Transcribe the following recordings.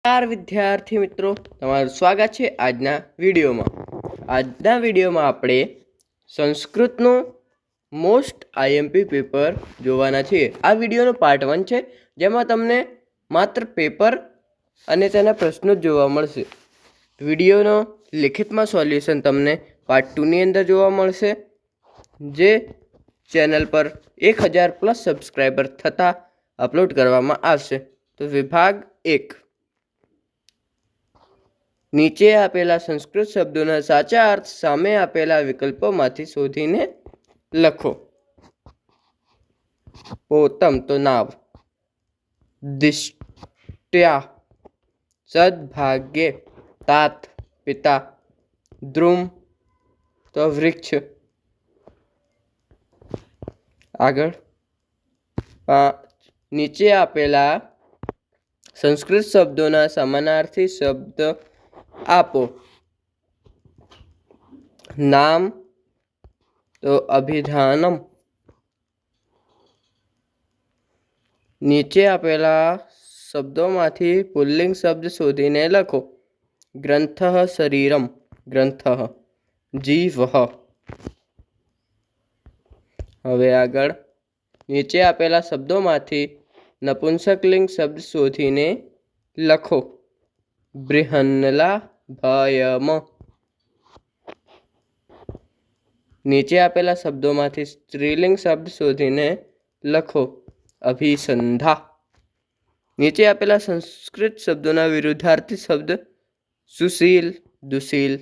નમસ્કાર વિદ્યાર્થી મિત્રો, તમારું સ્વાગત છે આજના વિડીયોમાં આપણે સંસ્કૃતનું મોસ્ટ આઈએમપી પેપર જોવાના છીએ. આ વિડીયોનો પાર્ટ 1 છે, જેમાં તમને માત્ર પેપર અને તેના પ્રશ્નો જ જોવા મળશે. વિડીયોનો લિખિતમાં સોલ્યુશન તમને પાર્ટ 2ની અંદર જોવા મળશે, જે ચેનલ પર 1000+ સબસ્ક્રાઈબર થતાં અપલોડ કરવામાં આવશે. તો વિભાગ 1, નીચે આપેલા સંસ્કૃત શબ્દોના સાચા અર્થ સામે આપેલા વિકલ્પોમાંથી શોધીને લખો. પોતમ તો નાવ, દિષ્ટ્યા સદભાગ્યે, તાત પિતા, દ્રુમ તો વૃક્ષ. આગળ નીચે આપેલા સંસ્કૃત શબ્દોના સમાનાર્થી શબ્દ આપો. નામ તો અભિધાનમ. નીચે આપેલા શબ્દોમાંથી પુલ્લિંગ શબ્દ શોધીને લખો. ગ્રંથઃ શરીરમ, ગ્રંથઃ. જીવઃ. હવે આગળ નીચે આપેલા શબ્દોમાંથી નપુંસકલિંગ શબ્દ શોધીને લખો. બૃહન્નલા ભયમ. નીચે આપેલા શબ્દોમાંથી સ્ત્રીલિંગ શબ્દ શોધીને લખો. અભિસંધા. નીચે આપેલા સંસ્કૃત શબ્દોના વિરુદ્ધાર્થી શબ્દ સુશીલ, દુશીલ.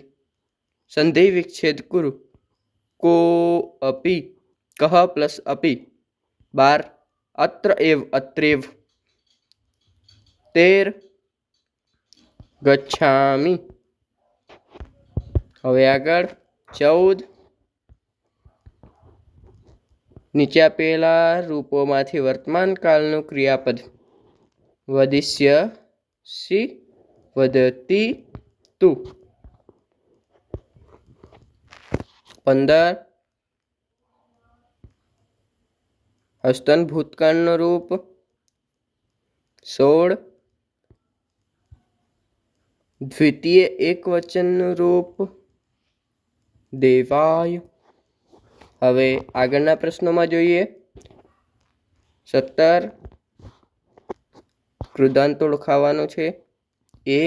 સંધિ વિચ્છેદ કુરુ. કો અપી, કહ પ્લસ અપી. 12 અત્ર એવ, અત્રેવ. 13 ગચ્છામિ. હવે આગળ 14 નીચે આપેલા રૂપોમાંથી વર્તમાન કાળનું ક્રિયાપદ. વદિષ્યસી, વદતિ તુ. 15 હસ્તન ભૂતકાળનું રૂપ. 16 દ્વિતીય એકવચનનું રૂપ. દેવાય. હવે આગળના પ્રશ્નોમાં જોઈએ. 17 કૃદાંત ઓળખાવાનું છે. એ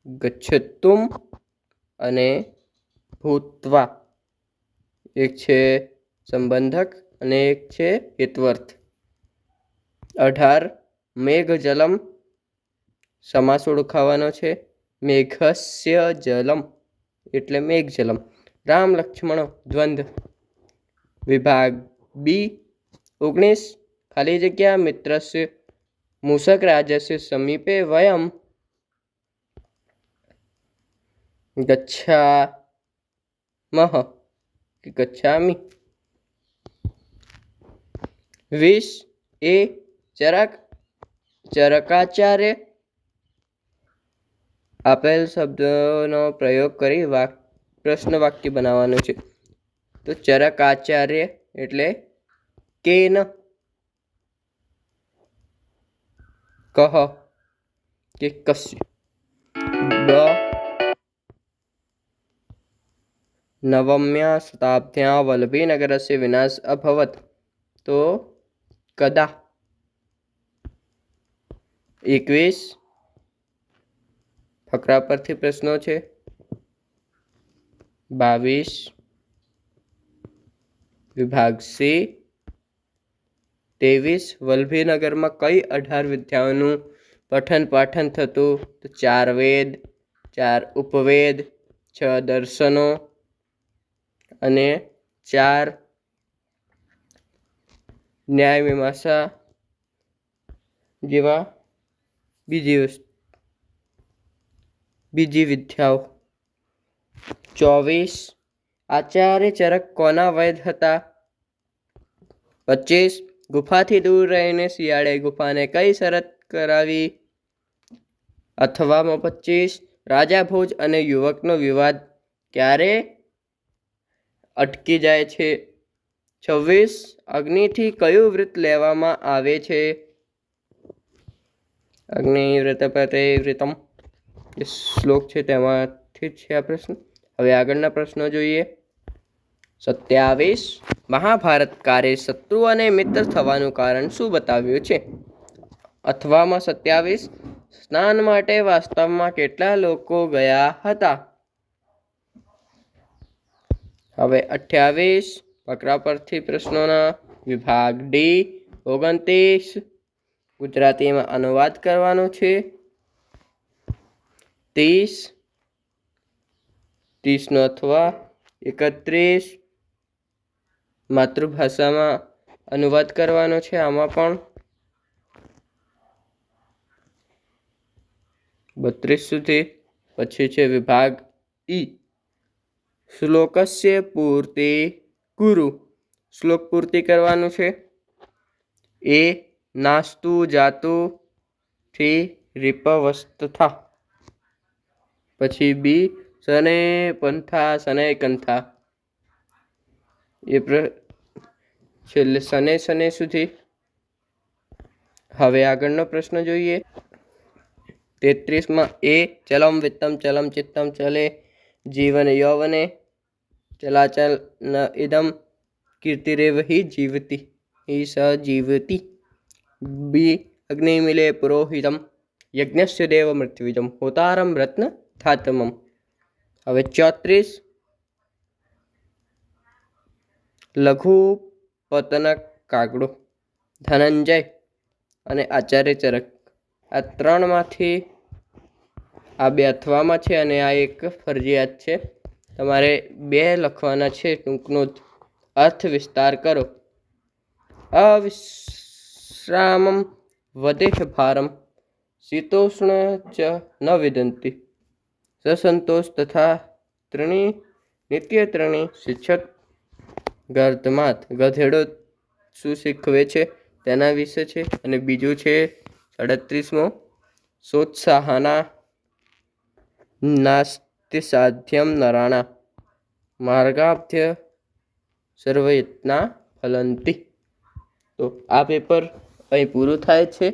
ગચ્છતુમ અને ભૂત્વા. એક છે સંબંધક અને એક છે હિતવર્થ. 18 મેઘજલમ. સમાસ ઓળખાવાનો છે. મેઘસ્ય જલમ એટલે મેઘજલમ. રામ લક્ષ્મણો દ્વંદ્વ. વિભાગ બી 19 ખાલી જગ્યા મિત્રસ્ય મૂષક રાજસ્ય સમીપે વયમ ગચ્છામઃ કે ગચ્છામિ. 20 એ ચરકાચાર્ય. આપેલ શબ્દનો પ્રયોગ કરી પ્રશ્ન વાક્ય બનાવવાનું છે. તો ચરકાચાર્ય એટલે કેન, કહ કે કસ્ય. નવમ્યા શતાબ્દ્યાં વલ્લભીનગરસ્ય વિનાશ અભવત. તો કદા. 21 ફકરા પરથી પ્રશ્નો છે. 22 વિભાગ સી. 23 વલ્લભીનગરમાં કઈ 18 વિદ્યાઓનું પઠન પાઠન થતું? તો 4 વેદ, 4 ઉપવેદ, 6 દર્શનો અને 4 ન્યાય મીમાંસા જેવા બીજી વિદ્યાઓ. 24 આચાર્ય ચરક કોના વૈદ હતા? 25 ગુફાથી દૂર રહીને શિયાળે ગુફાને કઈ શરત કરાવી? અથવા 25 રાજા ભોજ અને યુવકનો વિવાદ ક્યારે અટકી જાય છે? 26 અગ્નિથી કયું વ્રત લેવામાં આવે છે? અગ્નિવ્રતપતેવ્રતમ જે શ્લોક છે તેમાંથી જ છે આ પ્રશ્ન. હવે આગળના પ્રશ્નો જોઈએ. 27 મહાભારતકારે શત્રુ અને મિત્ર થવાનું કારણ શું બતાવ્યું છે? અથવામાં 27 સ્નાન માટે વાસ્તવમાં કેટલા લોકો ગયા હતા? હવે 28 ફકરા પરથી પ્રશ્નોના વિભાગ ડી. 29 ગુજરાતીમાં અનુવાદ કરવાનો છે. 30 નો અથવા 31 માતૃભાષામાં અનુવાદ કરવાનો છે. આમાં પણ 32 સુધી. પછી છે વિભાગ ઈ. શ્લોકસ્ય પૂર્તિ કુરુ. શ્લોક પૂર્તિ કરવાનું છે. એ નાસ્તુ જાતુ થી રીપવસ્તથા. પછી બી શને પંથા શને કંથા. એ છેલ્લે શને સુધી. હવે આગળનો પ્રશ્ન જોઈએ. 33માં એ ચલમ વિત્તમ ચલમ ચિત્તમ ચલે જીવન યૌવને ચલાચલ ન ઇદમ કીર્તિરેવ હિ જીવતી હિ સ જીવતી. બી અગ્નિમિલે પુરોહિતમ યજ્ઞસ્ય દેવ મૃત્યુજમ હોતારમ રત્ન થાતમમ. હવે 34 લઘુ પતન કાગડો ધનંજય અને આચાર્ય ચરક. આ ત્રણમાંથી આ બે અથવામાં છે અને આ એક ફરજિયાત છે. તમારે બે લખવાના છે. ટૂંકનો અર્થ વિસ્તાર કરો. અવિશ્રામમ વધેહ ભારમ શીતોષ્ણ ચ ન વિદંતી સસંતોષ તથા ત્રણી નિત્ય ત્રણી શિક્ષક ગર્ધમાત. ગધેડો શું શીખવે છે તેના વિશે છે. અને બીજું છે 37મો સોત્સાહના નાસ્તિ સાધ્યમ નરાણા માર્ગાભ્ય સર્વયત્ના ફલંતી. તો આ પેપર અહીં પૂરું થાય છે.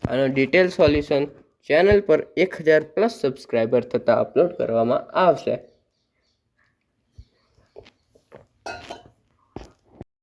આનું ડિટેલ સોલ્યુશન ચેનલ પર 1000+ સબસ્ક્રાઈબર થતાં અપલોડ કરવામાં આવશે.